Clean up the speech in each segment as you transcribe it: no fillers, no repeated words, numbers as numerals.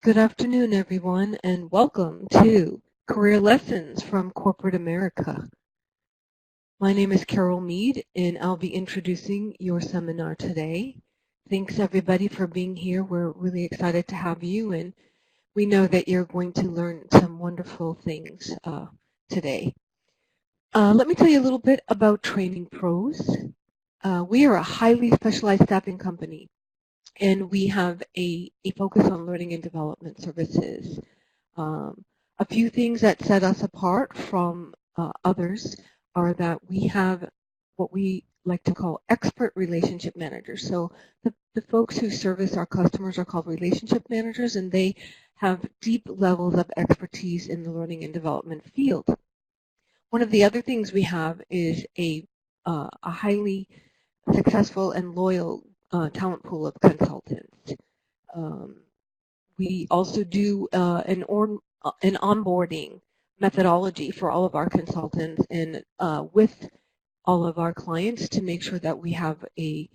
Good afternoon, everyone, and welcome to Career Lessons from Corporate America. My name is Carole Meade, and I'll be introducing your seminar today. Thanks, everybody, for being here. We're really excited to have you, and we know that you're going to learn some wonderful things today. Let me tell you a little bit about TrainingPros. We are a highly specialized staffing company, and we have a focus on learning and development services. A few things that set us apart from others are that we have what we like to call expert relationship managers. So the folks who service our customers are called relationship managers, and they have deep levels of expertise in the learning and development field. One of the other things we have is a highly successful and loyal talent pool of consultants. We also do an onboarding methodology for all of our consultants and with all of our clients to make sure that we have a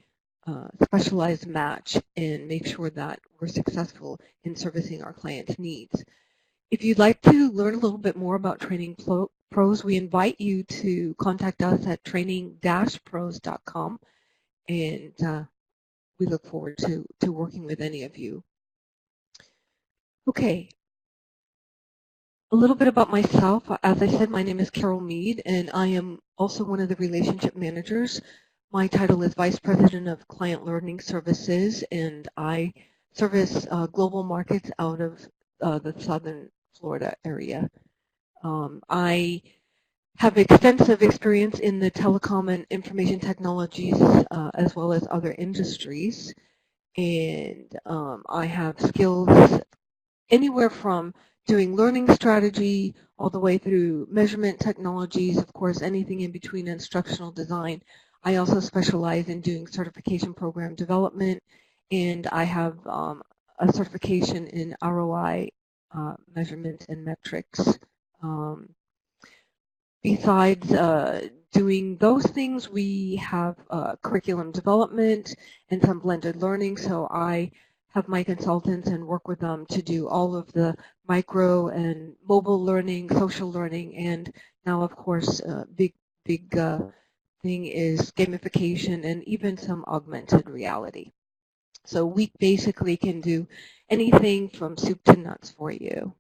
specialized match and make sure that we're successful in servicing our clients' needs. If you'd like to learn a little bit more about TrainingPros, we invite you to contact us at training-pros.com, and we look forward to working with any of you. Okay, a little bit about myself. As I said, my name is Carole Meade, and I am also one of the relationship managers. My title is Vice President of Client Learning Services, and I service global markets out of the southern Florida area. I have extensive experience in the telecom and information technologies as well as other industries, and I have skills anywhere from doing learning strategy all the way through measurement technologies, of course, anything in between instructional design. I also specialize in doing certification program development, and I have a certification in ROI measurement and metrics. Besides doing those things, we have curriculum development and some blended learning, so I have my consultants and work with them to do all of the micro and mobile learning, social learning, and now, of course, big thing is gamification and even some augmented reality. So we basically can do anything from soup to nuts for you.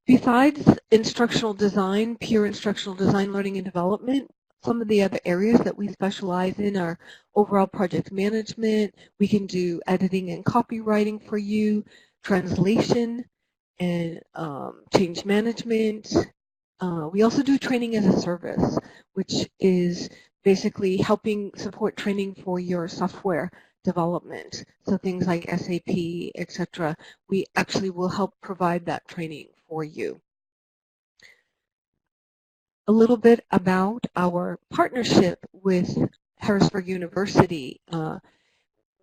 Besides instructional design, pure instructional design, learning and development, some of the other areas that we specialize in are overall project management. We can do editing and copywriting for you, translation, and change management. We also do training as a service, which is basically helping support training for your software development. So things like SAP, etc. We actually will help provide that training for you. A little bit about our partnership with Harrisburg University.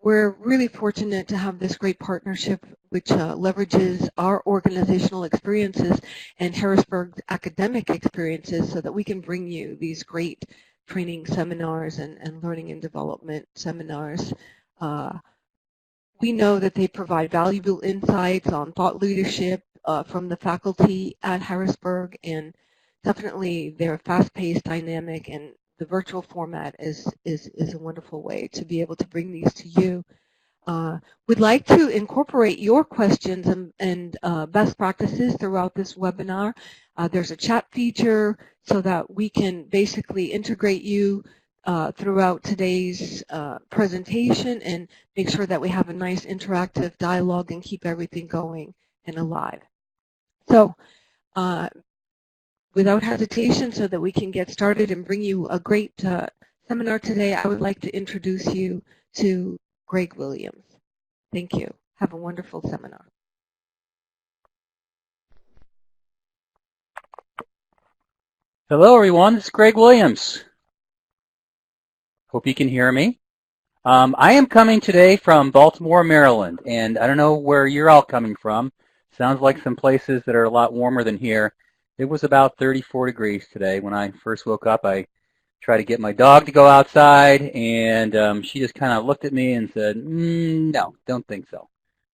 We're really fortunate to have this great partnership which leverages our organizational experiences and Harrisburg's academic experiences so that we can bring you these great training seminars and learning and development seminars. We know that they provide valuable insights on thought leadership from the faculty at Harrisburg, and definitely they're fast-paced, dynamic, and the virtual format is a wonderful way to be able to bring these to you. We'd like to incorporate your questions and best practices throughout this webinar. There's a chat feature so that we can basically integrate you throughout today's presentation and make sure that we have a nice interactive dialogue and keep everything going and alive. So without hesitation, so that we can get started and bring you a great seminar today, I would like to introduce you to Greg Williams. Thank you. Have a wonderful seminar. Hello, everyone. This is Greg Williams. Hope you can hear me. I am coming today from Baltimore, Maryland, and I don't know where you're all coming from. Sounds like some places that are a lot warmer than here. It was about 34 degrees today. When I first woke up, I tried to get my dog to go outside, and she just kind of looked at me and said, no, don't think so.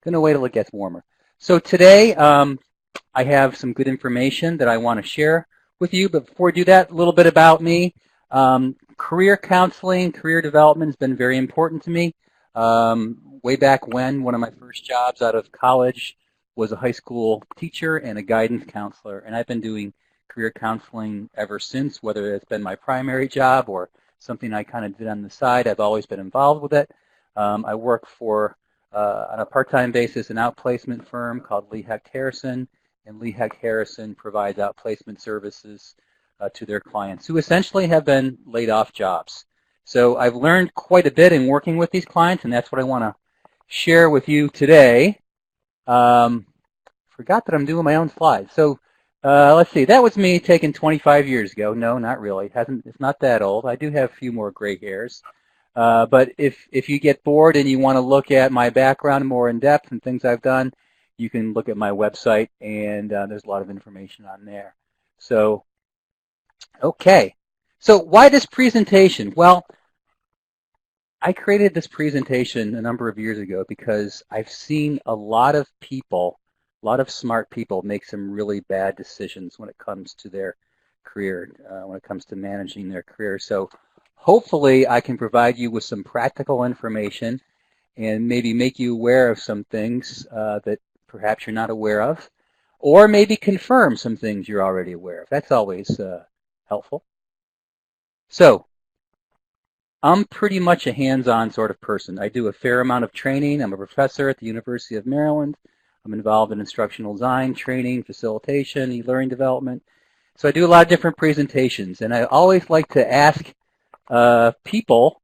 Gonna wait till it gets warmer. So today, I have some good information that I want to share with you. But before I do that, a little bit about me. Career counseling, career development has been very important to me. Way back when, one of my first jobs out of college was a high school teacher and a guidance counselor. And I've been doing career counseling ever since, whether it's been my primary job or something I kind of did on the side. I've always been involved with it. I work for, on a part-time basis, an outplacement firm called Lee Hecht Harrison, and Lee Hecht Harrison provides outplacement services to their clients who essentially have been laid off jobs. So I've learned quite a bit in working with these clients, and that's what I want to share with you today. Forgot that I'm doing my own slides. So let's see. That was me taken 25 years ago. No, not really. It's not that old. I do have a few more gray hairs. But if you get bored and you want to look at my background more in depth and things I've done, you can look at my website, and there's a lot of information on there. So, okay. So why this presentation? Well, I created this presentation a number of years ago because I've seen a lot of people, a lot of smart people make some really bad decisions when it comes to their career, when it comes to managing their career. So hopefully I can provide you with some practical information and maybe make you aware of some things that perhaps you're not aware of, or maybe confirm some things you're already aware of. That's always helpful. So I'm pretty much a hands-on sort of person. I do a fair amount of training. I'm a professor at the University of Maryland. I'm involved in instructional design, training, facilitation, e-learning development. So I do a lot of different presentations, and I always like to ask people,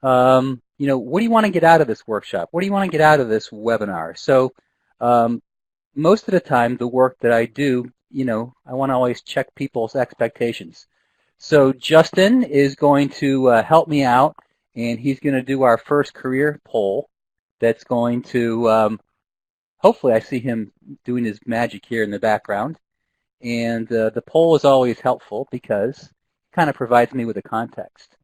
you know, what do you want to get out of this workshop? What do you want to get out of this webinar? So most of the time, the work that I do, you know, I want to always check people's expectations. So Justin is going to help me out, and he's going to do our first career poll that's going to, hopefully I see him doing his magic here in the background. And the poll is always helpful because it kind of provides me with a context.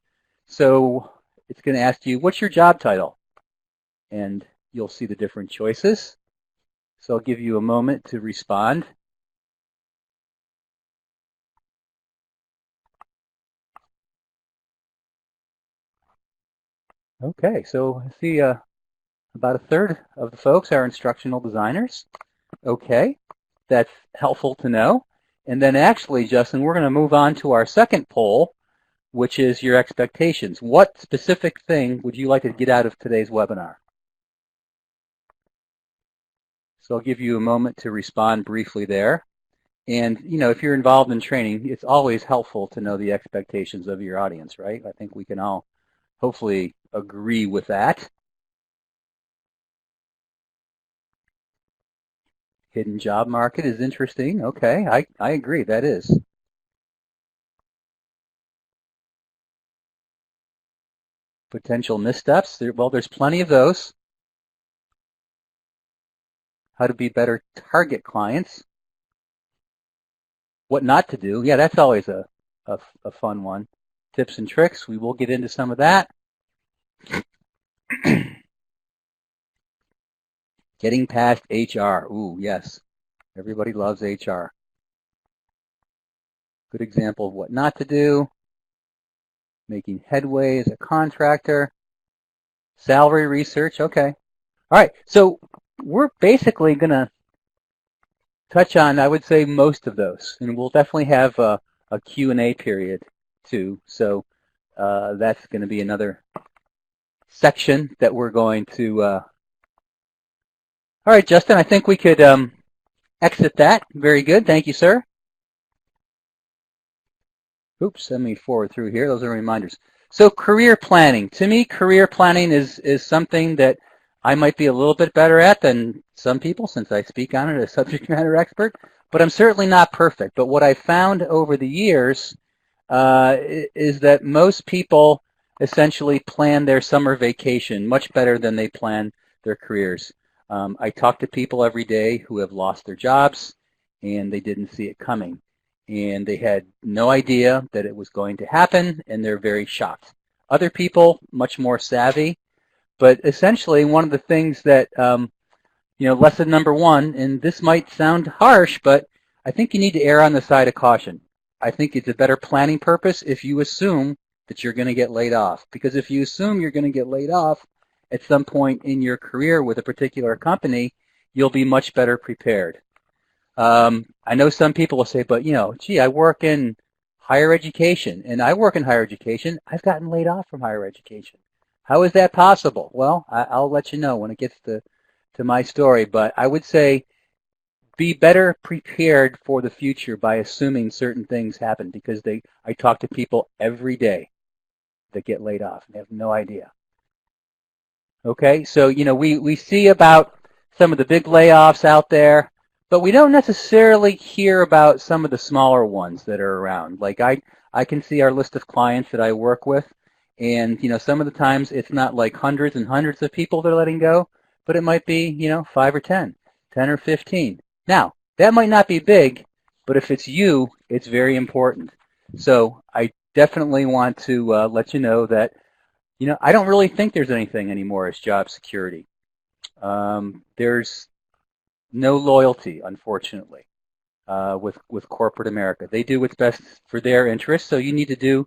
So it's going to ask you, what's your job title? And you'll see the different choices. So I'll give you a moment to respond. Okay, so I see about a third of the folks are instructional designers. Okay, that's helpful to know. And then actually, Justin, we're going to move on to our second poll, which is your expectations. What specific thing would you like to get out of today's webinar? So I'll give you a moment to respond briefly there. And, you know, if you're involved in training, it's always helpful to know the expectations of your audience, right? I think we can all hopefully agree with that. Hidden job market is interesting. Okay, I agree, that is. Potential missteps, well, there's plenty of those. How to be better target clients. What not to do. Yeah, that's always a fun one. Tips and tricks, we will get into some of that. Getting past HR. Ooh, yes. Everybody loves HR. Good example of what not to do. Making headway as a contractor. Salary research. Okay. All right. So we're basically going to touch on, I would say, most of those. And we'll definitely have a Q&A period, too. So that's going to be another section that we're going to... All right, Justin, I think we could exit that. Very good. Thank you, sir. Oops, let me forward through here. Those are reminders. So career planning. To me, career planning is something that I might be a little bit better at than some people since I speak on it as subject matter expert, but I'm certainly not perfect. But what I found over the years is that most people essentially plan their summer vacation much better than they plan their careers. I talk to people every day who have lost their jobs and they didn't see it coming. And they had no idea that it was going to happen, and they're very shocked. Other people, much more savvy, but essentially one of the things that lesson number one, and this might sound harsh, but I think you need to err on the side of caution. I think it's a better planning purpose if you assume that you're going to get laid off. Because if you assume you're going to get laid off at some point in your career with a particular company, you'll be much better prepared. I know some people will say, but, gee, I work in higher education, and I work in higher education. I've gotten laid off from higher education. How is that possible? Well, I'll let you know when it gets to my story, but I would say be better prepared for the future by assuming certain things happen, because I talk to people every day that get laid off and they have no idea. Okay, so we see about some of the big layoffs out there, but we don't necessarily hear about some of the smaller ones that are around. Like I can see our list of clients that I work with, and some of the times it's not like hundreds and hundreds of people they're letting go, but it might be 5 or 10 or 15. Now, that might not be big, but if it's you, it's very important. So I definitely want to let you know that I don't really think there's anything anymore as job security. There's no loyalty, unfortunately, with corporate America. They do what's best for their interests, so you need to do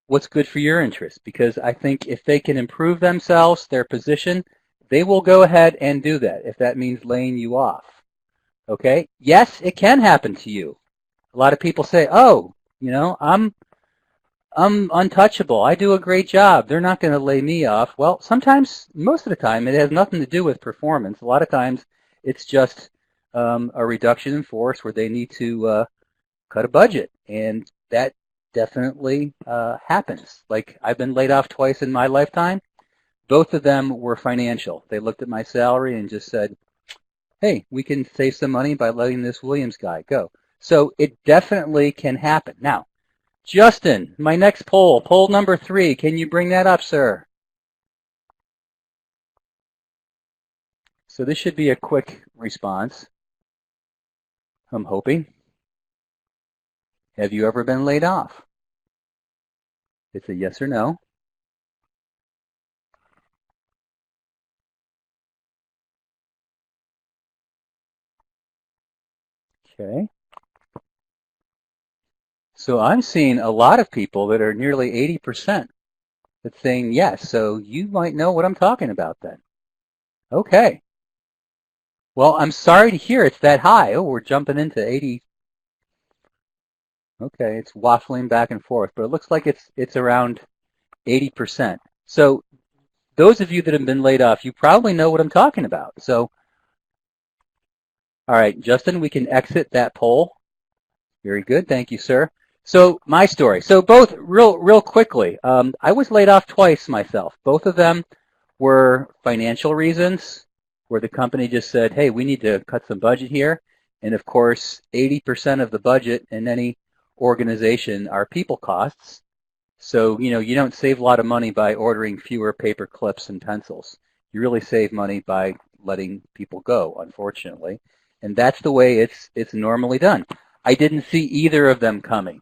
what's good for your interests, because I think if they can improve themselves, their position, they will go ahead and do that if that means laying you off. Okay? Yes, it can happen to you. A lot of people say, oh, I'm untouchable. I do a great job. They're not going to lay me off. Well, sometimes, most of the time, it has nothing to do with performance. A lot of times, it's just a reduction in force where they need to cut a budget, and that definitely happens. Like, I've been laid off twice in my lifetime. Both of them were financial. They looked at my salary and just said, hey, we can save some money by letting this Williams guy go. So it definitely can happen. Now, Justin, my next poll number 3, can you bring that up, sir? So this should be a quick response, I'm hoping. Have you ever been laid off? It's a yes or no. Okay. So I'm seeing a lot of people that are nearly 80% that's saying yes. So you might know what I'm talking about then. Okay. Well, I'm sorry to hear it's that high. Oh, we're jumping into 80. Okay, it's waffling back and forth, but it looks like it's around 80%. So those of you that have been laid off, you probably know what I'm talking about. So, all right, Justin, we can exit that poll. Very good. Thank you, sir. So my story. So both real quickly. I was laid off twice myself. Both of them were financial reasons, where the company just said, hey, we need to cut some budget here. And of course, 80% of the budget in any organization are people costs. So, you don't save a lot of money by ordering fewer paper clips and pencils. You really save money by letting people go, unfortunately. And that's the way it's normally done. I didn't see either of them coming.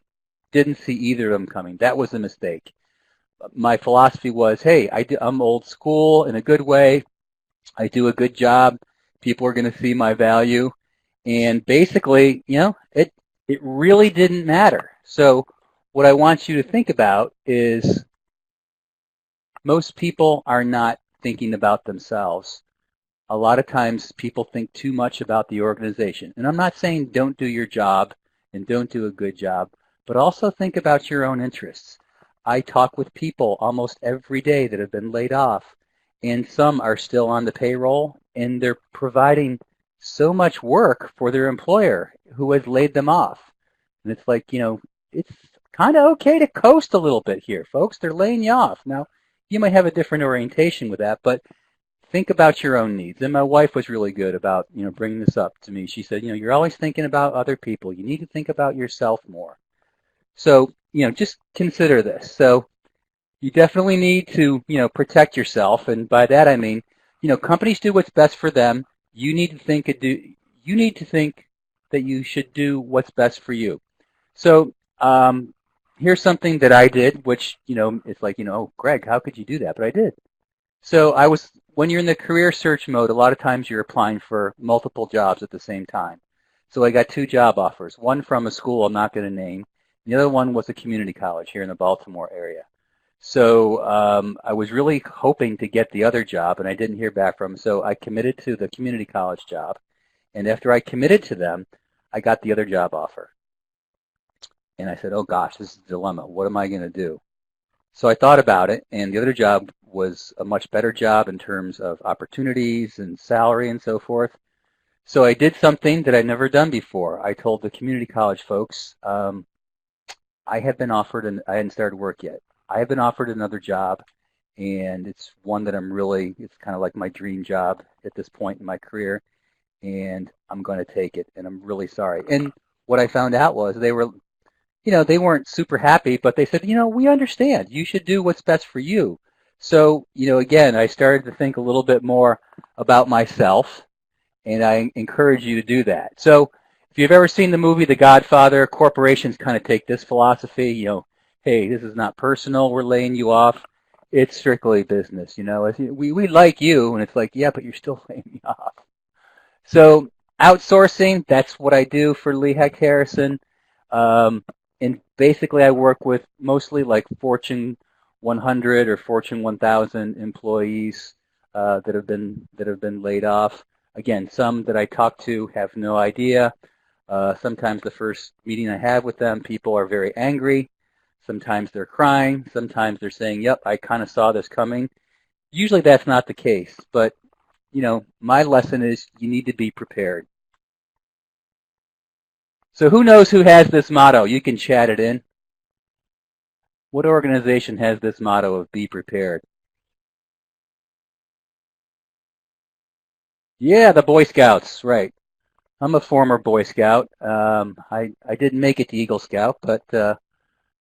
That was a mistake. My philosophy was, hey, I'm old school in a good way. I do a good job. People are going to see my value. And basically, it really didn't matter. So what I want you to think about is most people are not thinking about themselves. A lot of times people think too much about the organization. And I'm not saying don't do your job and don't do a good job, but also think about your own interests. I talk with people almost every day that have been laid off, and some are still on the payroll, and they're providing so much work for their employer who has laid them off. And it's like, it's kind of okay to coast a little bit here, folks. They're laying you off. Now, you might have a different orientation with that, but think about your own needs. And my wife was really good about, bringing this up to me. She said, you're always thinking about other people. You need to think about yourself more. So, just consider this. So you definitely need to, protect yourself. And by that I mean, companies do what's best for them. You need to think that you should do what's best for you. So here's something that I did, which, it's like, oh, Greg, how could you do that? But I did. So I was when you're in the career search mode, a lot of times you're applying for multiple jobs at the same time. So I got 2 job offers, one from a school I'm not going to name. The other one was a community college here in the Baltimore area. So I was really hoping to get the other job, and I didn't hear back from them. So I committed to the community college job. And after I committed to them, I got the other job offer. And I said, oh gosh, this is a dilemma. What am I going to do? So I thought about it, and the other job was a much better job in terms of opportunities and salary and so forth. So I did something that I'd never done before. I told the community college folks, I have been offered, and I hadn't started work yet. I have been offered another job, and it's one that it's kind of like my dream job at this point in my career, and I'm going to take it, and I'm really sorry. And what I found out was they weren't super happy, but they said, we understand. You should do what's best for you. So, again, I started to think a little bit more about myself, and I encourage you to do that. So if you've ever seen the movie The Godfather, corporations kind of take this philosophy, hey, this is not personal, we're laying you off. It's strictly business, we like you, and it's like, yeah, but you're still laying me off. So outsourcing, that's what I do for Lee Hecht Harrison. And basically I work with mostly like Fortune 100 or Fortune 1000 employees that have been laid off. Again, some that I talk to have no idea. Sometimes the first meeting I have with them, people are very angry. Sometimes they're crying. Sometimes they're saying, yep, I kind of saw this coming. Usually that's not the case. But, my lesson is you need to be prepared. So who knows who has this motto? You can chat it in. What organization has this motto of be prepared? Yeah, the Boy Scouts, right. I'm a former Boy Scout. I didn't make it to Eagle Scout, but that's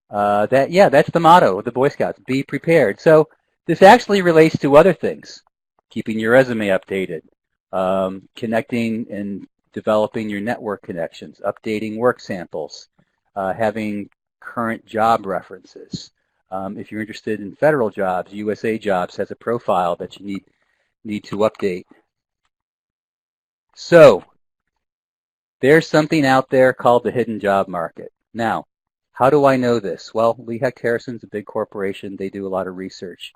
the motto of the Boy Scouts, be prepared. So this actually relates to other things, keeping your resume updated, connecting and developing your network connections, updating work samples, having current job references. If you're interested in federal jobs, USA Jobs has a profile that you need to update. So there's something out there called the hidden job market. Now, how do I know this? Well, Lee Hecht Harrison's a big corporation. They do a lot of research.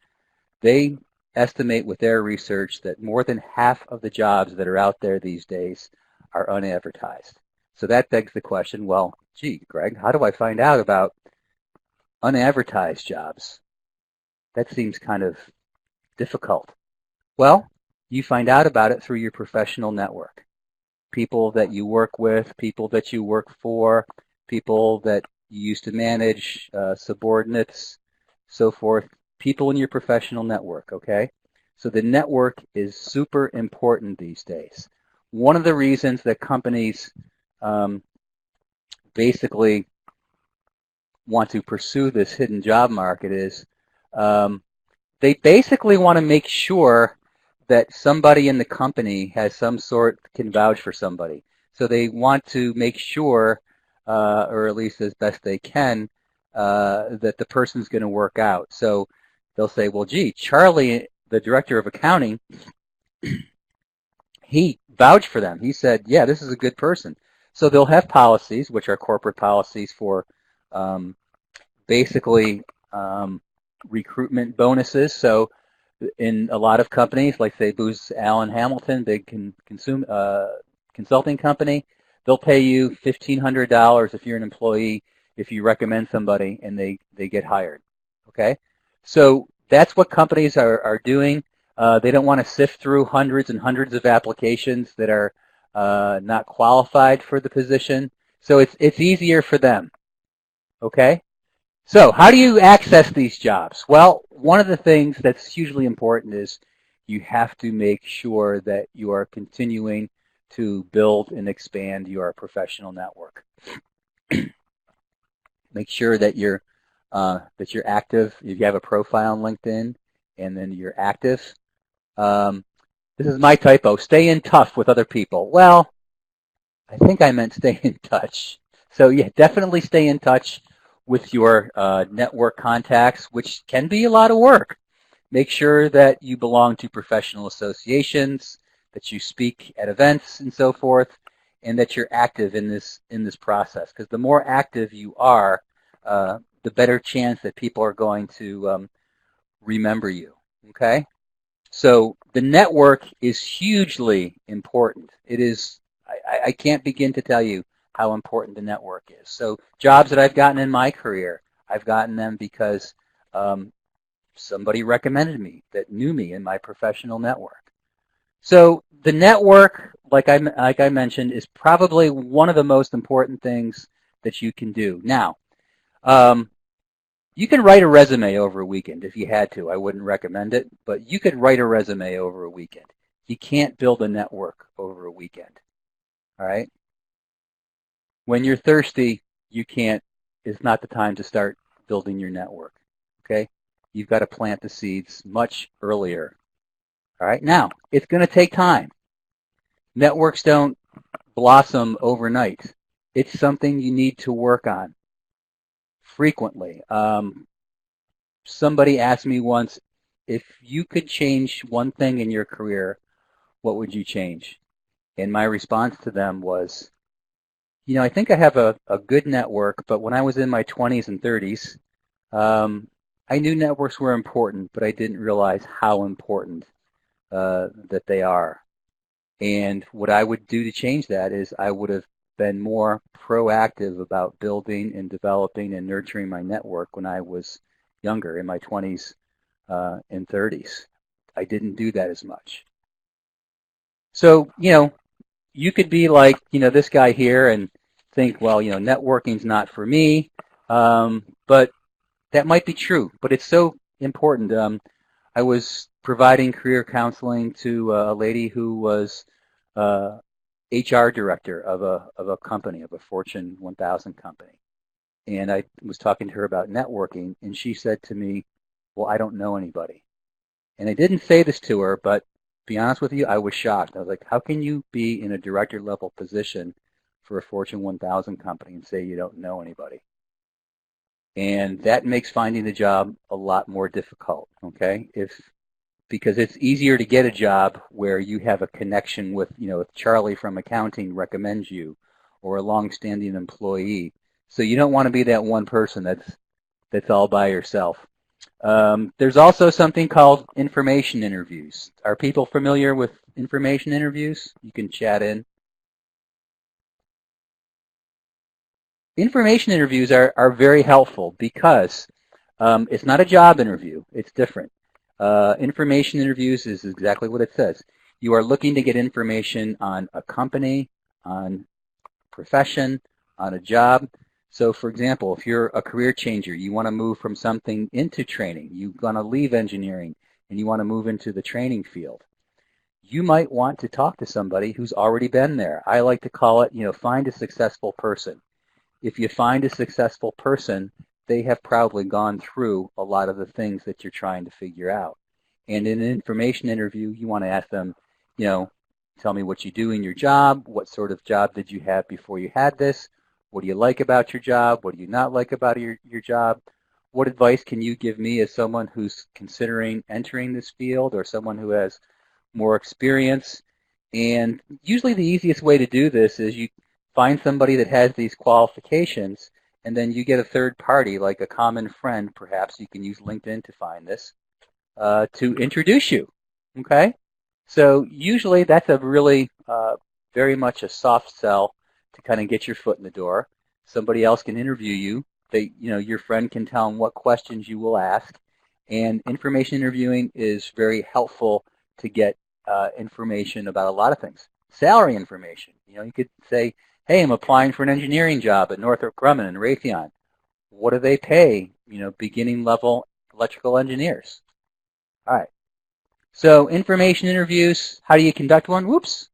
They estimate with their research that more than half of the jobs that are out there these days are unadvertised. So that begs the question, well, gee, Greg, how do I find out about unadvertised jobs? That seems kind of difficult. Well, you find out about it through your professional network. People that you work with, people that you work for, people that you used to manage, subordinates, so forth, people in your professional network, okay? So the network is super important these days. One of the reasons that companies basically want to pursue this hidden job market is they basically want to make sure that somebody in the company has some sort, can vouch for somebody. So they want to make sure, or at least as best they can, that the person's going to work out. So they'll say, well, gee, Charlie, the director of accounting, he vouched for them. He said, yeah, this is a good person. So they'll have policies, which are corporate policies for basically recruitment bonuses. So in a lot of companies, like say Booz Allen Hamilton, big consulting company, they'll pay you $1,500 if you're an employee if you recommend somebody and they get hired. Okay, so that's what companies are doing. They don't want to sift through hundreds and hundreds of applications that are not qualified for the position. So it's easier for them. Okay. So how do you access these jobs? Well, one of the things that's hugely important is you have to make sure that you are continuing to build and expand your professional network. Make sure that you're active. If you have a profile on LinkedIn and then you're active. This is my typo. Stay in touch with other people. Well, I think I meant stay in touch. So yeah, definitely stay in touch with your network contacts, which can be a lot of work. Make sure that you belong to professional associations, that you speak at events and so forth, and that you're active in this process. Because the more active you are, the better chance that people are going to remember you. Okay? So the network is hugely important. It is, I can't begin to tell you how important the network is. So jobs that I've gotten in my career, I've gotten them because somebody recommended me that knew me in my professional network. So the network, like I mentioned, is probably one of the most important things that you can do. Now, you can write a resume over a weekend if you had to. I wouldn't recommend it, but you could write a resume over a weekend. You can't build a network over a weekend. All right? When you're thirsty, you can't, it's not the time to start building your network. Okay? You've got to plant the seeds much earlier. All right? Now, it's going to take time. Networks don't blossom overnight. It's something you need to work on frequently. Somebody asked me once, if you could change one thing in your career, what would you change? And my response to them was, I think I have a good network, but when I was in my 20s and 30s, I knew networks were important, but I didn't realize how important that they are. And what I would do to change that is I would have been more proactive about building and developing and nurturing my network when I was younger, in my 20s and 30s. I didn't do that as much. So, you could be like, this guy here and think, well, networking's not for me. But that might be true, but it's so important. I was providing career counseling to a lady who was HR director of a company, of a Fortune 1000 company. And I was talking to her about networking, and she said to me, well, I don't know anybody. And I didn't say this to her, but to be honest with you, I was shocked. I was like, how can you be in a director level position for a Fortune 1000 company and say you don't know anybody? And that makes finding a job a lot more difficult, okay? Because it's easier to get a job where you have a connection with, if Charlie from accounting recommends you, or a long-standing employee. So you don't want to be that one person that's all by yourself. There's also something called information interviews. Are people familiar with information interviews? You can chat in. Information interviews are very helpful because it's not a job interview. It's different. Information interviews is exactly what it says. You are looking to get information on a company, on a profession, on a job. So, for example, if you're a career changer, you want to move from something into training, you want to leave engineering, and you want to move into the training field, you might want to talk to somebody who's already been there. I like to call it, find a successful person. If you find a successful person, they have probably gone through a lot of the things that you're trying to figure out. And in an information interview, you want to ask them, tell me what you do in your job, what sort of job did you have before you had this, what do you like about your job, what do you not like about your job, what advice can you give me as someone who's considering entering this field or someone who has more experience. And usually the easiest way to do this is you find somebody that has these qualifications, and then you get a third party, like a common friend, perhaps you can use LinkedIn to find this, to introduce you, okay? So usually that's a really very much a soft sell to kind of get your foot in the door. Somebody else can interview you. Your friend can tell them what questions you will ask, and information interviewing is very helpful to get information about a lot of things. Salary information. You could say, hey, I'm applying for an engineering job at Northrop Grumman and Raytheon. What do they pay, beginning level electrical engineers? All right. So information interviews, how do you conduct one? Whoops,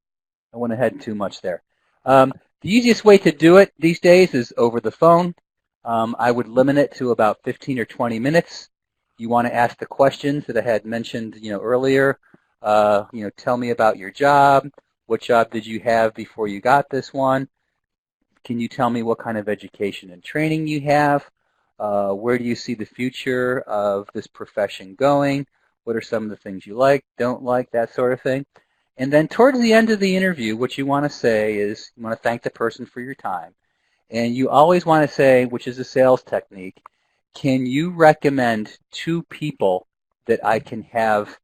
I went ahead too much there. The easiest way to do it these days is over the phone. I would limit it to about 15 or 20 minutes. You want to ask the questions that I had mentioned, earlier. Tell me about your job. What job did you have before you got this one? Can you tell me what kind of education and training you have? Where do you see the future of this profession going? What are some of the things you like, don't like, that sort of thing. And then towards the end of the interview, what you want to say is you want to thank the person for your time. And you always want to say, which is a sales technique, can you recommend 2 people that I can have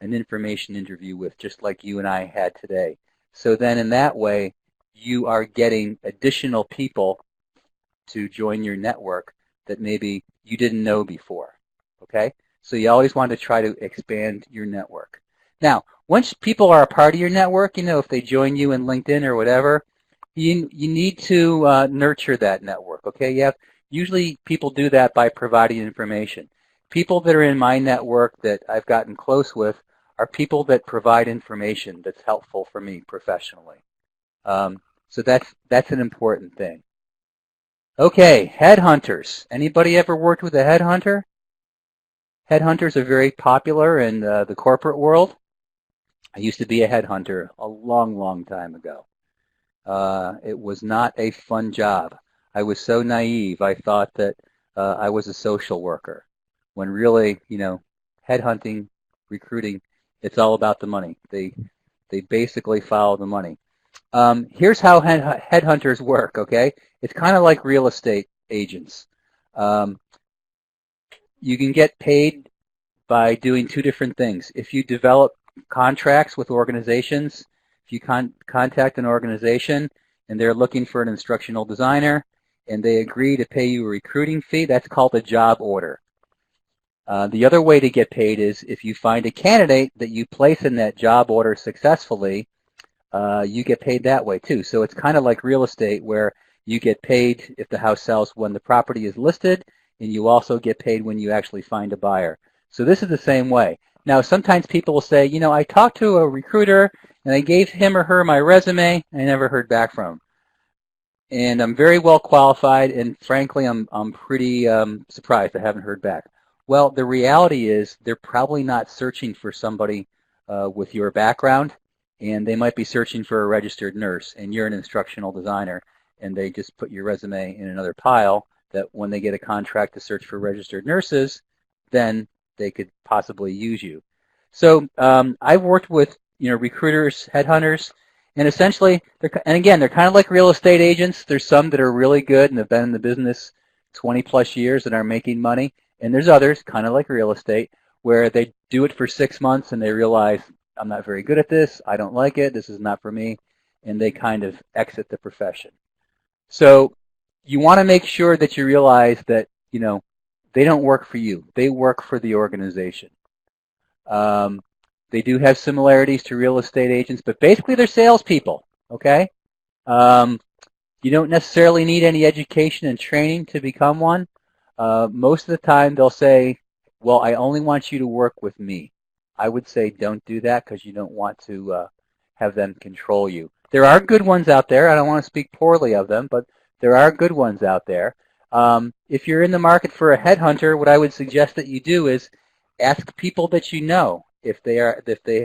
an information interview with, just like you and I had today? So then in that way, you are getting additional people to join your network that maybe you didn't know before. Okay? So you always want to try to expand your network. Now, once people are a part of your network, if they join you in LinkedIn or whatever, you need to nurture that network. Okay? Usually people do that by providing information. People that are in my network that I've gotten close with are people that provide information that's helpful for me professionally. So that's an important thing. Okay, headhunters. Anybody ever worked with a headhunter? Headhunters are very popular in the corporate world. I used to be a headhunter a long, long time ago. It was not a fun job. I was so naive. I thought that I was a social worker, when really, headhunting, recruiting, it's all about the money. They basically follow the money. Here's how headhunters work, okay? It's kind of like real estate agents. You can get paid by doing 2 different things. If you develop contracts with organizations, if you contact an organization and they're looking for an instructional designer and they agree to pay you a recruiting fee, that's called a job order. The other way to get paid is if you find a candidate that you place in that job order successfully, you get paid that way too. So it's kind of like real estate where you get paid if the house sells when the property is listed, and you also get paid when you actually find a buyer. So this is the same way. Now, sometimes people will say, I talked to a recruiter and I gave him or her my resume and I never heard back from him. And I'm very well qualified, and frankly, I'm pretty surprised I haven't heard back. Well, the reality is they're probably not searching for somebody with your background, and they might be searching for a registered nurse, and you're an instructional designer, and they just put your resume in another pile that when they get a contract to search for registered nurses, then they could possibly use you. So I've worked with recruiters, headhunters, and essentially, they're kind of like real estate agents. There's some that are really good and have been in the business 20 plus years and are making money, and there's others, kind of like real estate, where they do it for 6 months and they realize, I'm not very good at this, I don't like it, this is not for me, and they kind of exit the profession. So you want to make sure that you realize that, they don't work for you. They work for the organization. They do have similarities to real estate agents, but basically they're salespeople, okay? You don't necessarily need any education and training to become one. Most of the time they'll say, well, I only want you to work with me. I would say don't do that because you don't want to have them control you. There are good ones out there. I don't want to speak poorly of them, but there are good ones out there. If you're in the market for a headhunter, what I would suggest that you do is ask people that you know if they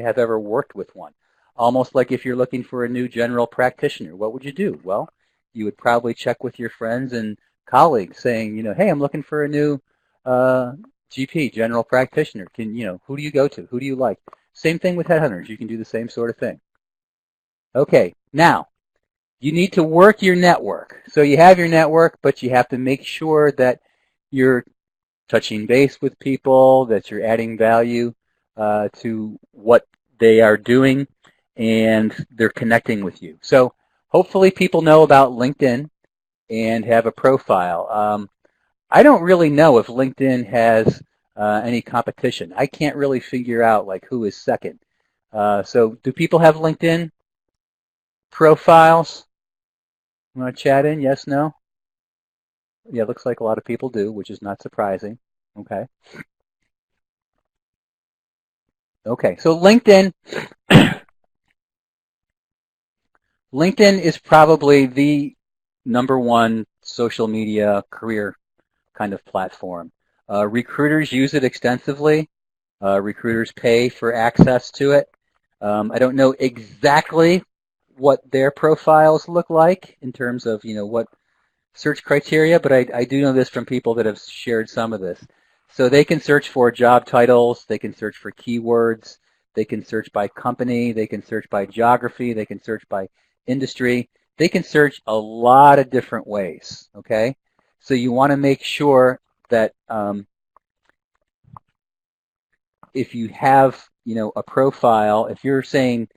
have ever worked with one. Almost like if you're looking for a new general practitioner, what would you do? Well, you would probably check with your friends and colleagues saying, hey, I'm looking for a new GP, general practitioner. Who do you go to? Who do you like? Same thing with headhunters. You can do the same sort of thing. Okay, now, you need to work your network. So you have your network, but you have to make sure that you're touching base with people, that you're adding value to what they are doing, and they're connecting with you. So hopefully people know about LinkedIn and have a profile. I don't really know if LinkedIn has any competition. I can't really figure out who is second. So do people have LinkedIn profiles? You want to chat in? Yes, no? Yeah, looks like a lot of people do, which is not surprising. Okay. Okay, so LinkedIn is probably the #1 social media career kind of platform. Recruiters use it extensively. Recruiters pay for access to it. I don't know exactly what their profiles look like in terms of what search criteria, but I do know this from people that have shared some of this. So they can search for job titles, they can search for keywords, they can search by company, they can search by geography, they can search by industry. They can search a lot of different ways, okay? So you want to make sure that if you have, a profile, if you're saying,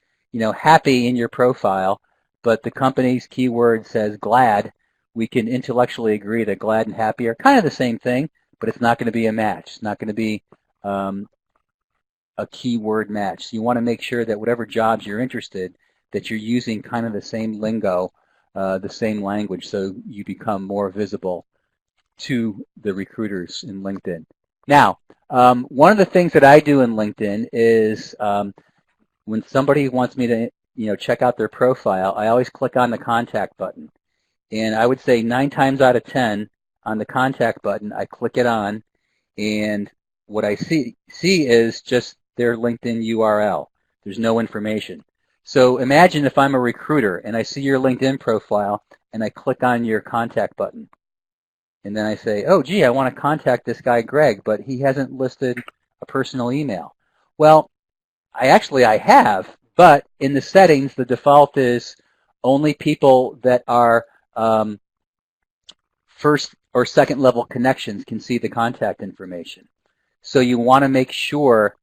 happy in your profile, but the company's keyword says glad, we can intellectually agree that glad and happy are kind of the same thing, but it's not going to be a match. It's not going to be a keyword match. So you want to make sure that whatever jobs you're interested, that you're using kind of the same lingo, the same language, so you become more visible to the recruiters in LinkedIn. Now, one of the things that I do in LinkedIn is when somebody wants me to, check out their profile, I always click on the contact button. And I would say 9 times out of 10 on the contact button, I click it on, and what I see is just their LinkedIn URL. There's no information. So imagine if I'm a recruiter and I see your LinkedIn profile and I click on your contact button. And then I say, oh, gee, I want to contact this guy, Greg, but he hasn't listed a personal email. Well, I have, but in the settings, the default is only people that are first or second level connections can see the contact information. So you want to make sure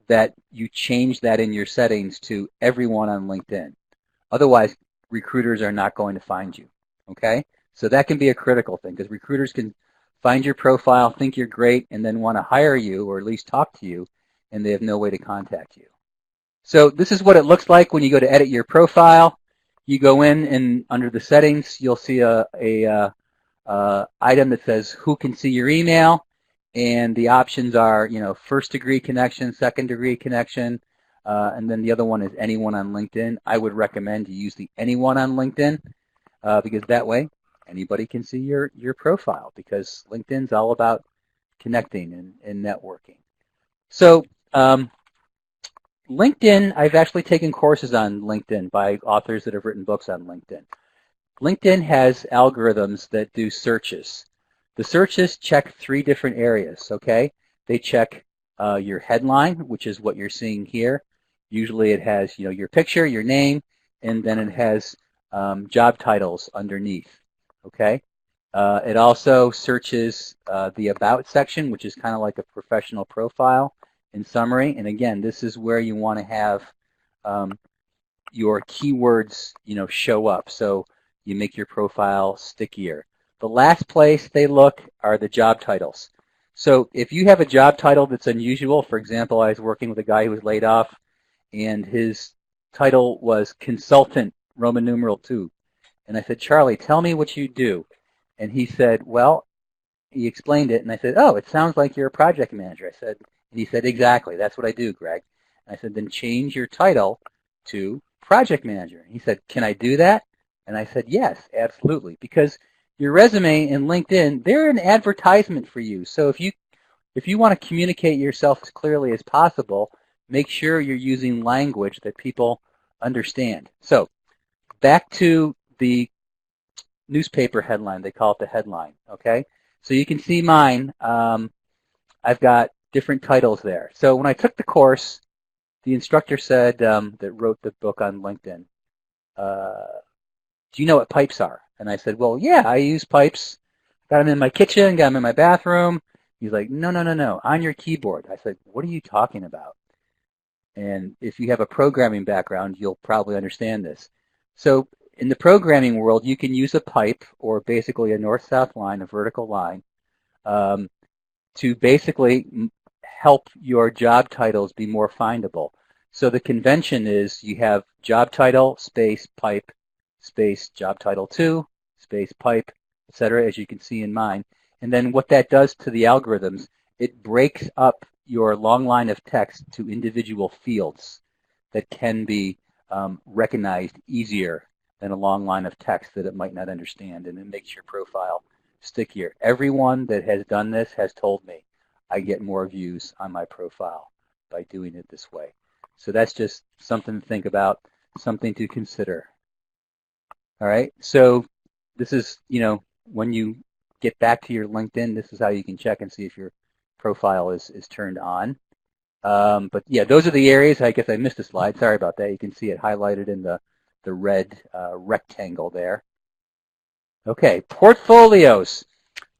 that you change that in your settings to everyone on LinkedIn. Otherwise, recruiters are not going to find you, okay? So that can be a critical thing because recruiters can find your profile, think you're great, and then want to hire you or at least talk to you, and they have no way to contact you. So this is what it looks like when you go to edit your profile. You go in and under the settings, you'll see a item that says who can see your email, and the options are, first degree connection, second degree connection, and then the other one is anyone on LinkedIn. I would recommend you use the anyone on LinkedIn because that way anybody can see your profile because LinkedIn's all about connecting and networking. So LinkedIn, I've actually taken courses on LinkedIn by authors that have written books on LinkedIn. LinkedIn has algorithms that do searches. The searches check 3 different areas, okay? They check your headline, which is what you're seeing here. Usually it has, your picture, your name, and then it has job titles underneath, okay? It also searches the About section, which is kind of like a professional profile in summary. And again, this is where you want to have your keywords, show up. So you make your profile stickier. The last place they look are the job titles. So if you have a job title that's unusual, for example, I was working with a guy who was laid off, and his title was Consultant, Roman numeral 2. And I said, Charlie, tell me what you do. And he said, well, he explained it, and I said, oh, it sounds like you're a project manager. I said, and he said, exactly, that's what I do, Greg. And I said, then change your title to project manager. And he said, can I do that? And I said, yes, absolutely, because your resume and LinkedIn, they're an advertisement for you. So if you want to communicate yourself as clearly as possible, make sure you're using language that people understand. So back to the newspaper headline. They call it the headline, okay? So you can see mine. I've got different titles there. So when I took the course, the instructor said that wrote the book on LinkedIn, do you know what pipes are? And I said, well, yeah, I use pipes. Got them in my kitchen, got them in my bathroom. He's like, no, on your keyboard. I said, what are you talking about? And if you have a programming background, you'll probably understand this. So in the programming world, you can use a pipe, or basically a north-south line, a vertical line, to basically help your job titles be more findable. So the convention is you have job title, space, pipe, space, job title 2, space, pipe, etc., as you can see in mine. And then what that does to the algorithms, it breaks up your long line of text to individual fields that can be recognized easier than a long line of text that it might not understand, and it makes your profile stickier. Everyone that has done this has told me I get more views on my profile by doing it this way. So that's just something to think about, something to consider. All right, so this is, when you get back to your LinkedIn, this is how you can check and see if you're profile is turned on. But yeah, those are the areas. I guess I missed a slide. Sorry about that. You can see it highlighted in the red rectangle there. Okay, portfolios.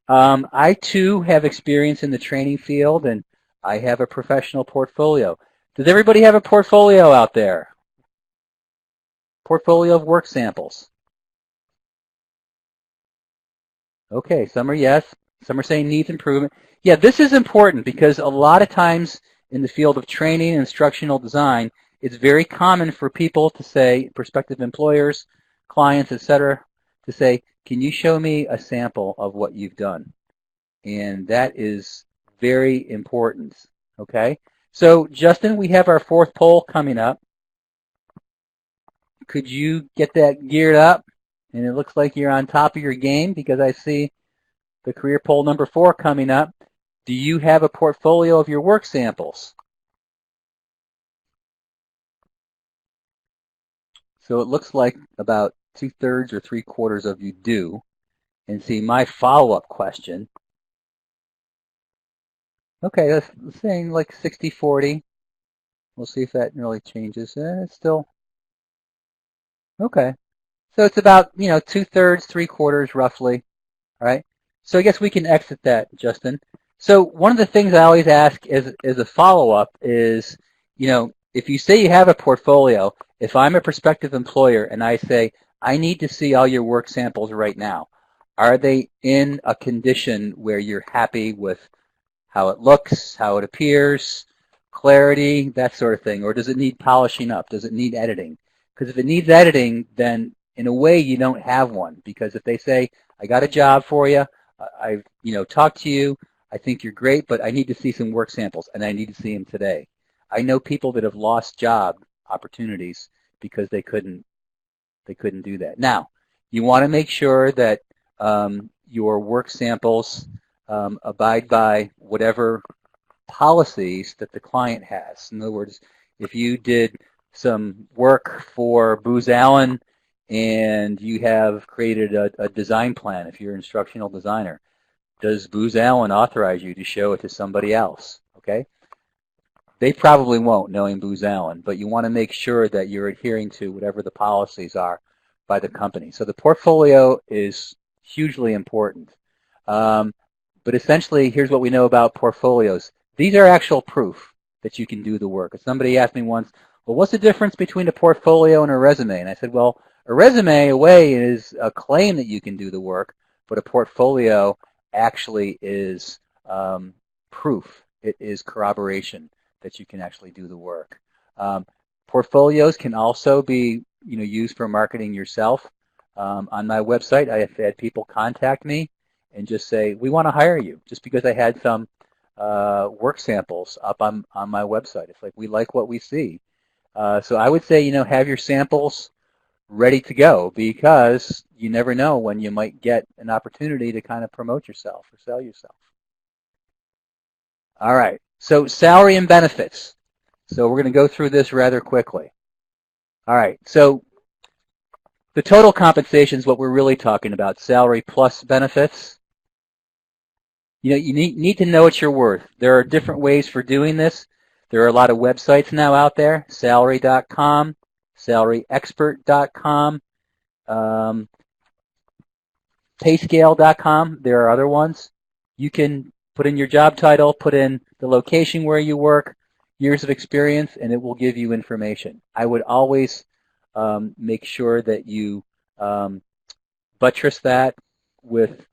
I too have experience in the training field, and I have a professional portfolio. Does everybody have a portfolio out there? Portfolio of work samples. Okay, some are yes, some are saying needs improvement. Yeah, this is important because a lot of times in the field of training and instructional design, it's very common for people to say, prospective employers, clients, etc., to say, can you show me a sample of what you've done? And that is very important, okay? So, Justin, we have our fourth poll coming up. Could you get that geared up? And it looks like you're on top of your game because I see the career poll number 4 coming up. Do you have a portfolio of your work samples? So it looks like about 2/3 or 3/4 of you do. And see, my follow-up question. Okay, that's saying like 60-40. We'll see if that really changes. It's still okay. So it's about 2/3, 3/4 roughly. All right. So I guess we can exit that, Justin. So one of the things I always ask as a follow-up is, if you say you have a portfolio, if I'm a prospective employer and I say, I need to see all your work samples right now, are they in a condition where you're happy with how it looks, how it appears, clarity, that sort of thing, or does it need polishing up? Does it need editing? Because if it needs editing, then in a way you don't have one. Because if they say, I got a job for you, I've talked to you, I think you're great, but I need to see some work samples, and I need to see them today. I know people that have lost job opportunities because they couldn't do that. Now, you want to make sure that your work samples abide by whatever policies that the client has. In other words, if you did some work for Booz Allen and you have created a design plan, if you're an instructional designer, does Booz Allen authorize you to show it to somebody else? Okay? They probably won't, knowing Booz Allen, but you want to make sure that you're adhering to whatever the policies are by the company. So the portfolio is hugely important. But essentially, here's what we know about portfolios. These are actual proof that you can do the work. Somebody asked me once, well, what's the difference between a portfolio and a resume? And I said, well, a resume, is a claim that you can do the work, but a portfolio actually is proof. It is corroboration that you can actually do the work. Portfolios can also be used for marketing yourself. On my website, I have had people contact me and just say, we want to hire you, just because I had some work samples up on my website. It's like, we like what we see. So I would say, have your samples ready to go, because you never know when you might get an opportunity to kind of promote yourself or sell yourself. All right, so salary and benefits. So we're going to go through this rather quickly. All right, so the total compensation is what we're really talking about, salary plus benefits. You need to know what you're worth. There are different ways for doing this. There are a lot of websites now out there, salary.com, salaryexpert.com, payscale.com. There are other ones. You can put in your job title, put in the location where you work, years of experience, and it will give you information. I would always make sure that you buttress that with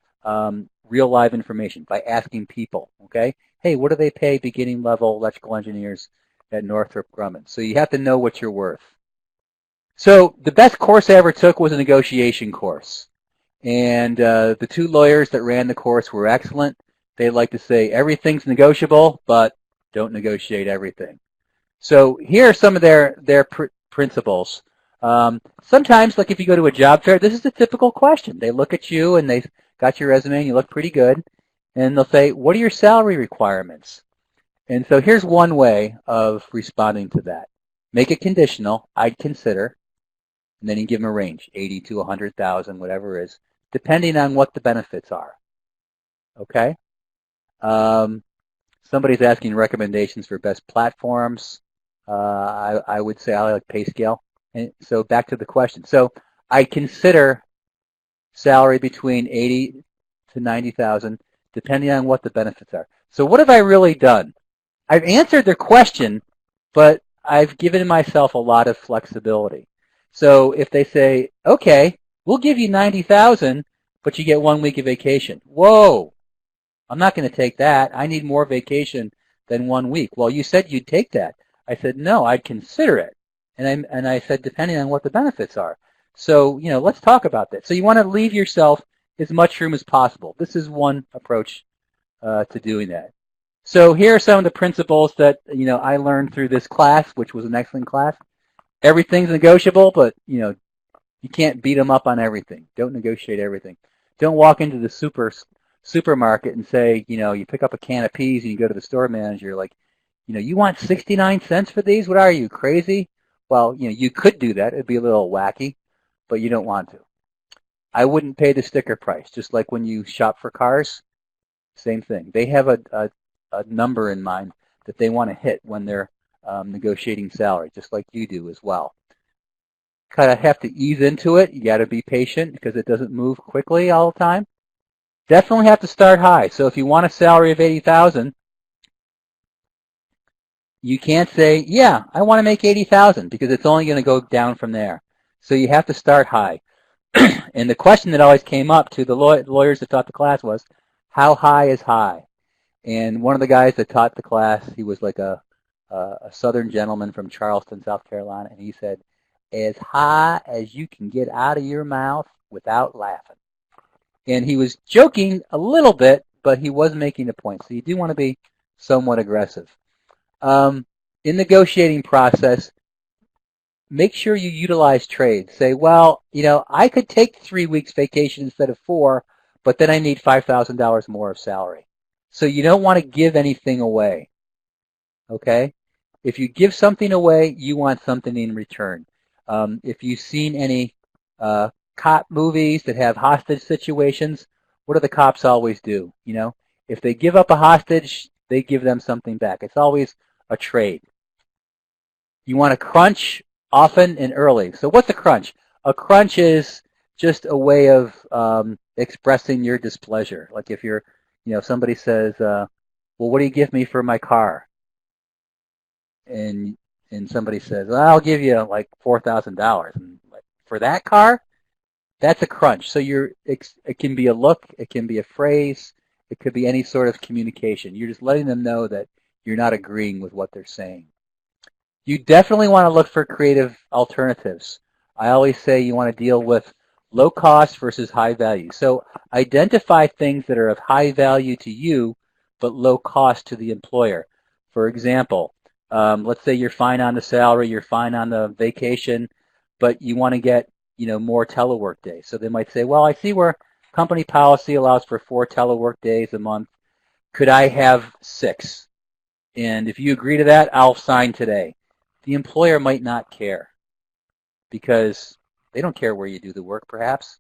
real live information by asking people, okay? Hey, what do they pay beginning level electrical engineers at Northrop Grumman? So you have to know what you're worth. So the best course I ever took was a negotiation course. And the 2 lawyers that ran the course were excellent. They like to say everything's negotiable, but don't negotiate everything. So here are some of their principles. Sometimes, like if you go to a job fair, this is a typical question. They look at you and they've got your resume and you look pretty good. And they'll say, what are your salary requirements? And so here's one way of responding to that. Make it conditional, I'd consider, and then you give them a range, 80 to 100,000, whatever it is, depending on what the benefits are. Okay? somebody's asking recommendations for best platforms, I would say I like pay scale. And so back to the question. So I consider salary between 80 to 90,000, depending on what the benefits are. So what have I really done? I've answered their question, but I've given myself a lot of flexibility. So if they say, okay, we'll give you 90,000, but you get 1 week of vacation. Whoa, I'm not going to take that. I need more vacation than 1 week. Well, you said you'd take that. I said, no, I'd consider it. And I said, depending on what the benefits are. So, let's talk about that. So you want to leave yourself as much room as possible. This is one approach to doing that. So here are some of the principles that, I learned through this class, which was an excellent class. Everything's negotiable, but, you can't beat them up on everything. Don't negotiate everything. Don't walk into the supermarket and say, you pick up a can of peas and you go to the store manager like, you want 69 cents for these? What are you, crazy? Well, you could do that. It'd be a little wacky, but you don't want to. I wouldn't pay the sticker price, just like when you shop for cars. Same thing. They have a number in mind that they want to hit when they're negotiating salary, just like you do as well. Kind of have to ease into it. You got to be patient because it doesn't move quickly all the time. Definitely have to start high. So if you want a salary of 80,000, you can't say, yeah, I want to make 80,000 because it's only going to go down from there. So you have to start high. And the question that always came up to the lawyers that taught the class was, how high is high? And one of the guys that taught the class, he was like a southern gentleman from Charleston, South Carolina, and he said, as high as you can get out of your mouth without laughing. And he was joking a little bit, but he was making a point. So you do want to be somewhat aggressive. In negotiating process, make sure you utilize trade. Say, well, I could take 3 weeks vacation instead of 4, but then I need $5,000 more of salary. So you don't want to give anything away. Okay? If you give something away, you want something in return. If you've seen any cop movies that have hostage situations, what do the cops always do? If they give up a hostage, they give them something back. It's always a trade. You want to crunch often and early. So what's a crunch? A crunch is just a way of expressing your displeasure. Like if somebody says, well, what do you give me for my car? And somebody says, well, I'll give you like $4,000. And like, for that car? That's a crunch. So it can be a look, it can be a phrase, it could be any sort of communication. You're just letting them know that you're not agreeing with what they're saying. You definitely want to look for creative alternatives. I always say you want to deal with low cost versus high value. So identify things that are of high value to you, but low cost to the employer. For example, let's say you're fine on the salary, you're fine on the vacation, but you want to get more telework days. So they might say, well, I see where company policy allows for 4 telework days a month. Could I have 6? And if you agree to that, I'll sign today. The employer might not care because they don't care where you do the work, perhaps.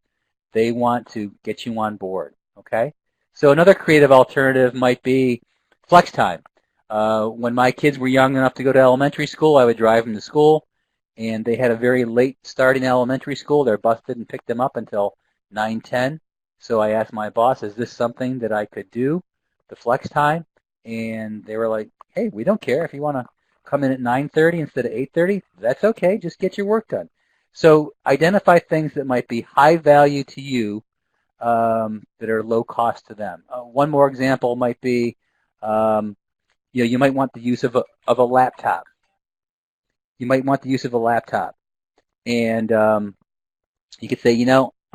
They want to get you on board, okay? So another creative alternative might be flex time. When my kids were young enough to go to elementary school, I would drive them to school, and they had a very late start in elementary school. Their bus didn't pick them up until 9:10. So I asked my boss, is this something that I could do, the flex time? And they were like, hey, we don't care. If you want to come in at 9:30 instead of 8:30, that's okay. Just get your work done. So identify things that might be high value to you that are low cost to them. One more example might be, you might want the use of a laptop. You might want the use of a laptop. And you could say,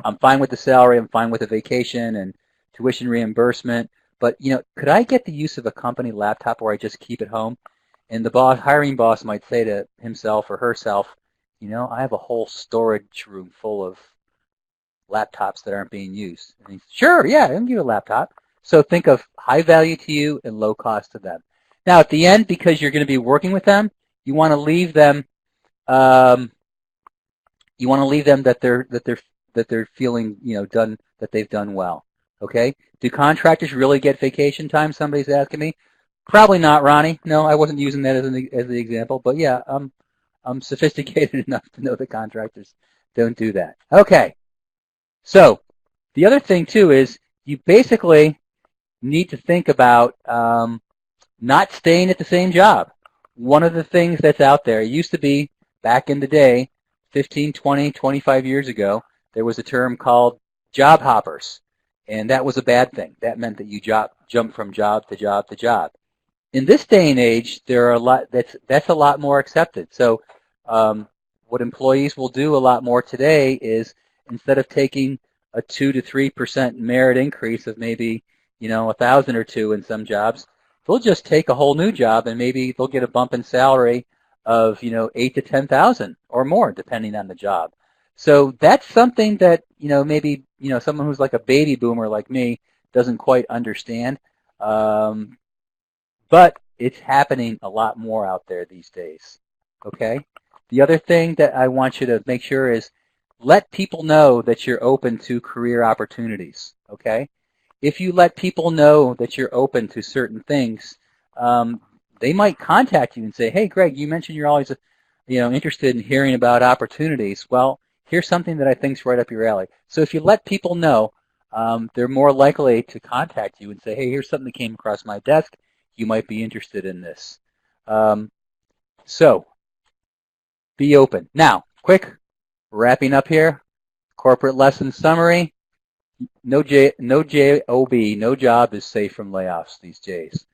I'm fine with the salary, I'm fine with the vacation and tuition reimbursement, but, could I get the use of a company laptop where I just keep it home? And the hiring boss might say to himself or herself, I have a whole storage room full of laptops that aren't being used. And he's, sure, yeah, I can give you a laptop. So think of high value to you and low cost to them. Now, at the end, because you're going to be working with them, you want to leave them. You want to leave them that they're feeling done, that they've done well. Okay? Do contractors really get vacation time? Somebody's asking me. Probably not, Ronnie. No, I wasn't using that as the example, but yeah, I'm sophisticated enough to know that contractors don't do that. Okay, so the other thing too is you basically need to think about not staying at the same job. One of the things that's out there, it used to be back in the day, 15, 20, 25 years ago, there was a term called job hoppers, and that was a bad thing. That meant that you jumped from job to job to job. In this day and age, there are a lot that's a lot more accepted. So, what employees will do a lot more today is instead of taking a 2 to 3% merit increase of maybe 1,000 or two in some jobs, they'll just take a whole new job and maybe they'll get a bump in salary of 8 to 10,000 or more depending on the job. So that's something that maybe someone who's like a baby boomer like me doesn't quite understand. But it's happening a lot more out there these days. Okay? The other thing that I want you to make sure is let people know that you're open to career opportunities. Okay? If you let people know that you're open to certain things, they might contact you and say, "Hey, Greg, you mentioned you're always interested in hearing about opportunities. Well, here's something that I think's right up your alley." So if you let people know, they're more likely to contact you and say, "Hey, here's something that came across my desk. You might be interested in this." So be open. Now, quick wrapping up here. Corporate lesson summary. No job, no job is safe from layoffs these days.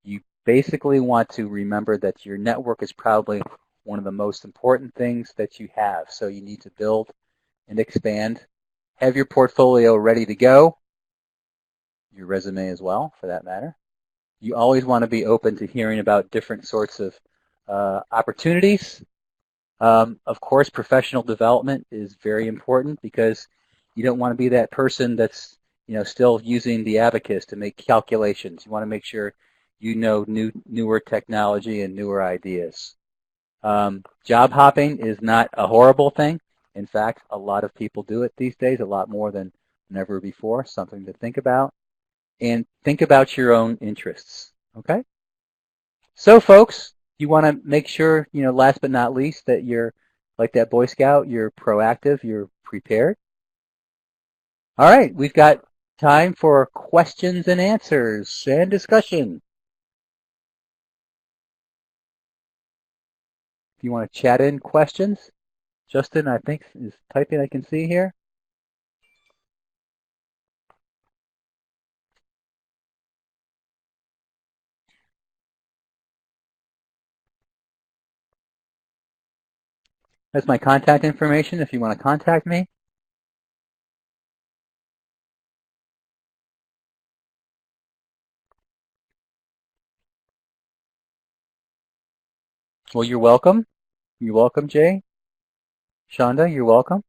You basically want to remember that your network is probably one of the most important things that you have. So you need to build and expand. Have your portfolio ready to go. Your resume as well, for that matter. You always want to be open to hearing about different sorts of opportunities. Of course, professional development is very important because you don't want to be that person that's still using the abacus to make calculations. You want to make sure you know newer technology and newer ideas. Job hopping is not a horrible thing. In fact, a lot of people do it these days, a lot more than ever before. Something to think about. And think about your own interests. Okay? So, folks, you want to make sure, last but not least, that you're like that Boy Scout, you're proactive, you're prepared. All right, we've got time for questions and answers and discussion. If you want to chat in questions, Justin, I think, is typing, I can see here. That's my contact information if you want to contact me. Well, you're welcome. You're welcome, Jay. Shonda, you're welcome.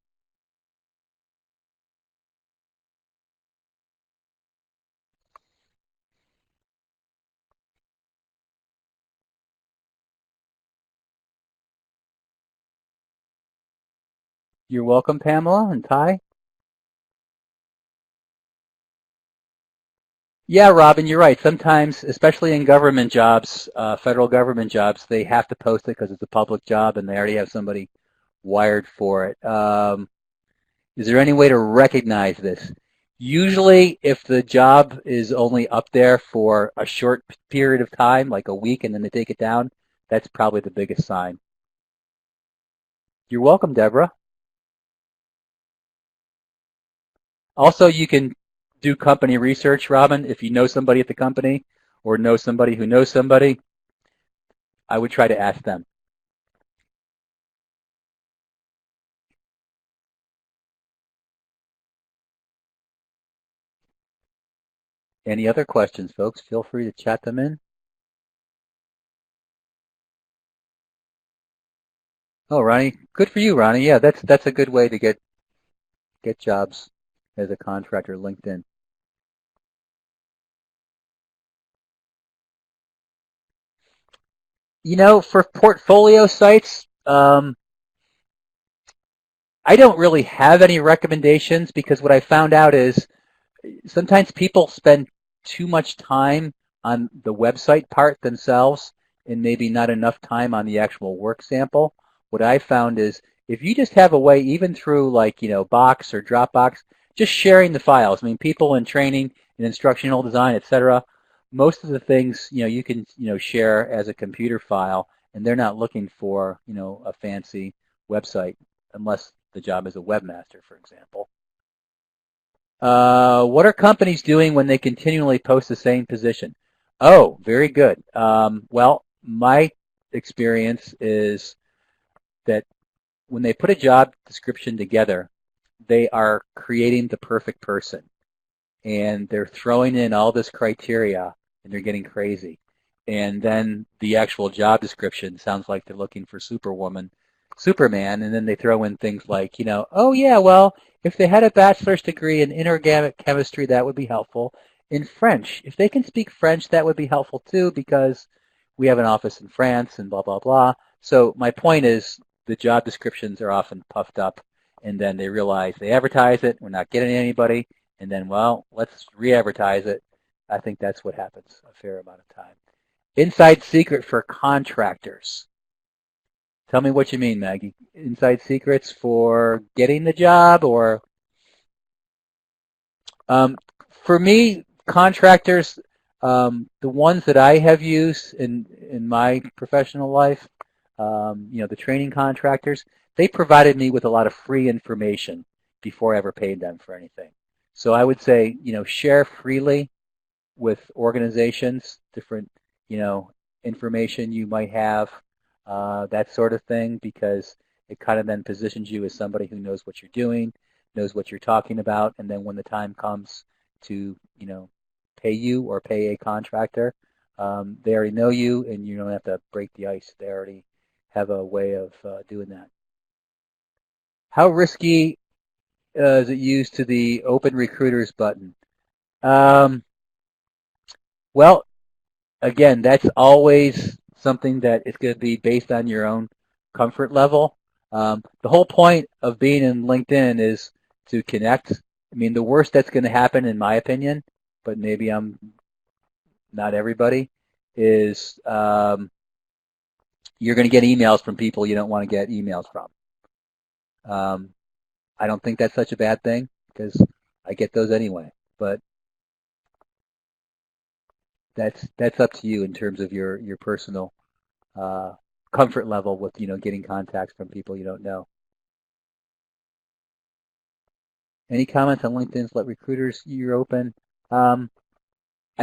You're welcome, Pamela and Ty. Yeah, Robin, you're right. Sometimes, especially in government jobs, federal government jobs, they have to post it because it's a public job and they already have somebody wired for it. Is there any way to recognize this? Usually, if the job is only up there for a short period of time, like a week, and then they take it down, that's probably the biggest sign. You're welcome, Deborah. Also, you can do company research, Robin. If you know somebody at the company or know somebody who knows somebody, I would try to ask them. Any other questions, folks? Feel free to chat them in. Oh, Ronnie, good for you, Ronnie. Yeah, that's a good way to get jobs as a contractor, LinkedIn. For portfolio sites, I don't really have any recommendations because what I found out is sometimes people spend too much time on the website part themselves and maybe not enough time on the actual work sample. What I found is if you just have a way, even through like, Box or Dropbox, just sharing the files. I mean, people in training and instructional design, etc., most of the things, you can, share as a computer file, and they're not looking for, a fancy website unless the job is a webmaster, for example. What are companies doing when they continually post the same position? Oh, very good. Well, my experience is that when they put a job description together, they are creating the perfect person. And they're throwing in all this criteria, and they're getting crazy. And then the actual job description sounds like they're looking for Superwoman, Superman, and then they throw in things like, oh yeah, well, if they had a bachelor's degree in inorganic chemistry, that would be helpful. In French, if they can speak French, that would be helpful too, because we have an office in France and blah, blah, blah. So my point is the job descriptions are often puffed up, and then they realize they advertise it, we're not getting anybody, and then, well, let's re-advertise it. I think that's what happens a fair amount of time. Inside secret for contractors. Tell me what you mean, Maggie. Inside secrets for getting the job, or for me, contractors, the ones that I have used in my professional life, the training contractors, they provided me with a lot of free information before I ever paid them for anything. So I would say, share freely with organizations, different, information you might have, that sort of thing, because it kind of then positions you as somebody who knows what you're doing, knows what you're talking about, and then when the time comes to, pay you or pay a contractor, they already know you, and you don't have to break the ice. They already have a way of doing that. How risky is it used to the open recruiters button? Well, again, that's always something that is going to be based on your own comfort level. The whole point of being in LinkedIn is to connect. I mean, the worst that's going to happen, in my opinion, but maybe I'm not everybody, is you're going to get emails from people you don't want to get emails from. I don't think that's such a bad thing because I get those anyway. But that's up to you in terms of your personal comfort level with getting contacts from people you don't know. Any comments on LinkedIn's Let Recruiters Year Open? I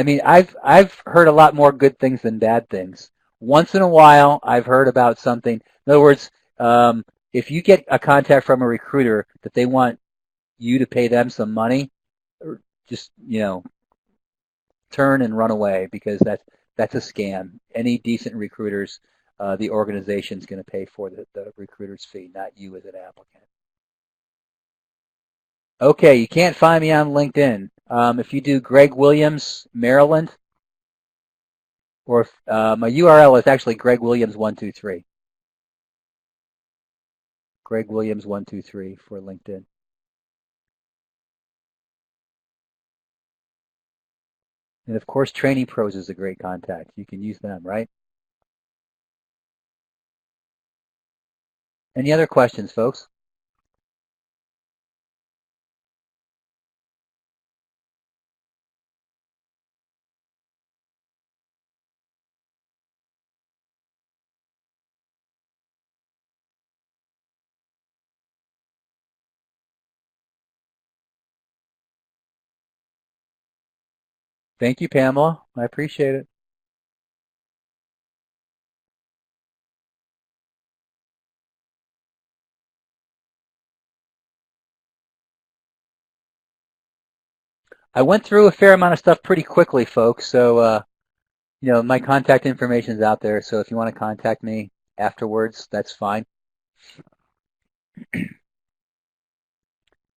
mean, I've heard a lot more good things than bad things. Once in a while, I've heard about something. In other words, if you get a contact from a recruiter that they want you to pay them some money, just turn and run away, because that's a scam. Any decent recruiters, the organization's going to pay for the recruiter's fee, not you as an applicant. Okay, you can't find me on LinkedIn. If you do Greg Williams, Maryland, or if, my URL is actually Greg Williams 123. Greg Williams 123 for LinkedIn. And of course, TrainingPros is a great contact. You can use them, right? Any other questions, folks? Thank you, Pamela. I appreciate it. I went through a fair amount of stuff pretty quickly, folks. So, my contact information is out there. So if you want to contact me afterwards, that's fine.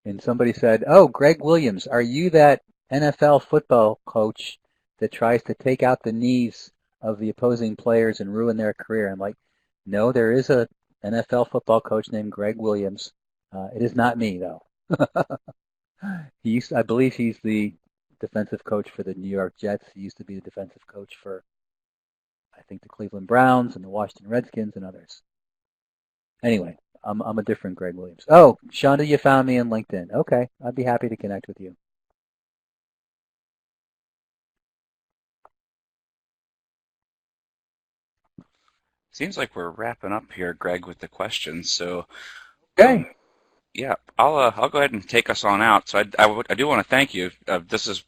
And somebody said, "Oh, Greg Williams, are you that NFL football coach that tries to take out the knees of the opposing players and ruin their career?" I'm like, "No, there is a NFL football coach named Greg Williams. It is not me, though." I believe he's the defensive coach for the New York Jets. He used to be the defensive coach for, I think, the Cleveland Browns and the Washington Redskins and others. Anyway, I'm a different Greg Williams. Oh, Shonda, you found me on LinkedIn. Okay, I'd be happy to connect with you. Seems like we're wrapping up here, Greg, with the questions. So, Okay. yeah, I'll go ahead and take us on out. So I do want to thank you. This has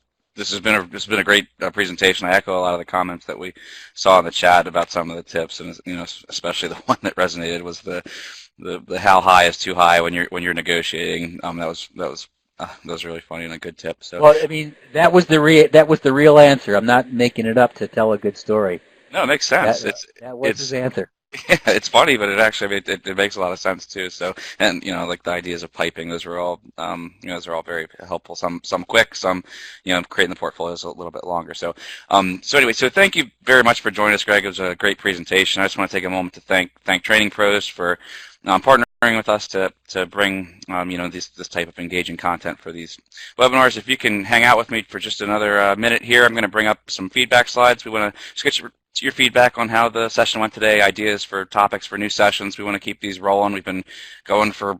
been a great presentation. I echo a lot of the comments that we saw in the chat about some of the tips, and especially the one that resonated was the how high is too high when you're negotiating. That was really funny and a good tip. So, well, I mean, that was the real answer. I'm not making it up to tell a good story. No, it makes sense. That was his answer. Yeah, it's funny, but it makes a lot of sense too. So, and like the ideas of piping, those are all those are all very helpful. Some quick, some creating the portfolios a little bit longer. So anyway, so thank you very much for joining us, Greg. It was a great presentation. I just want to take a moment to thank TrainingPros for partnering with us to bring this type of engaging content for these webinars. If you can hang out with me for just another minute here, I'm going to bring up some feedback slides. We want to just get your feedback on how the session went today, ideas for topics for new sessions. We want to keep these rolling. We've been going for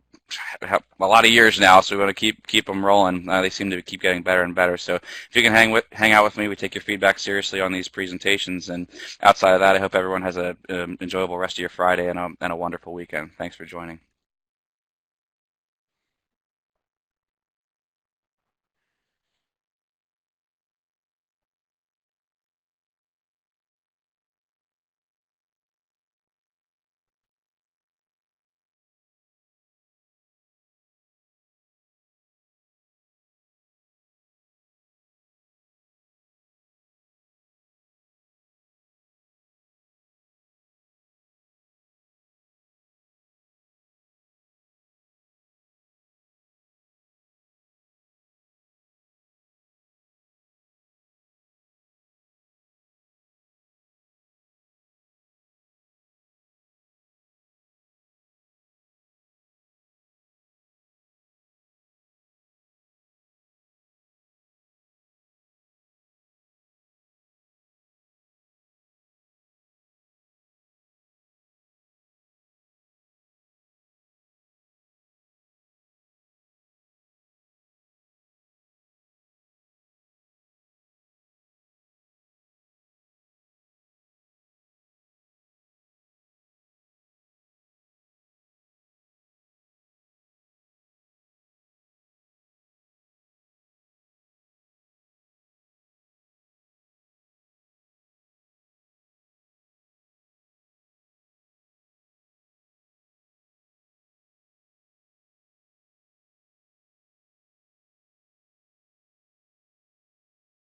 a lot of years now, so we want to keep them rolling. They seem to keep getting better and better. So if you can hang out with me, we take your feedback seriously on these presentations. And outside of that, I hope everyone has a enjoyable rest of your Friday and a wonderful weekend. Thanks for joining.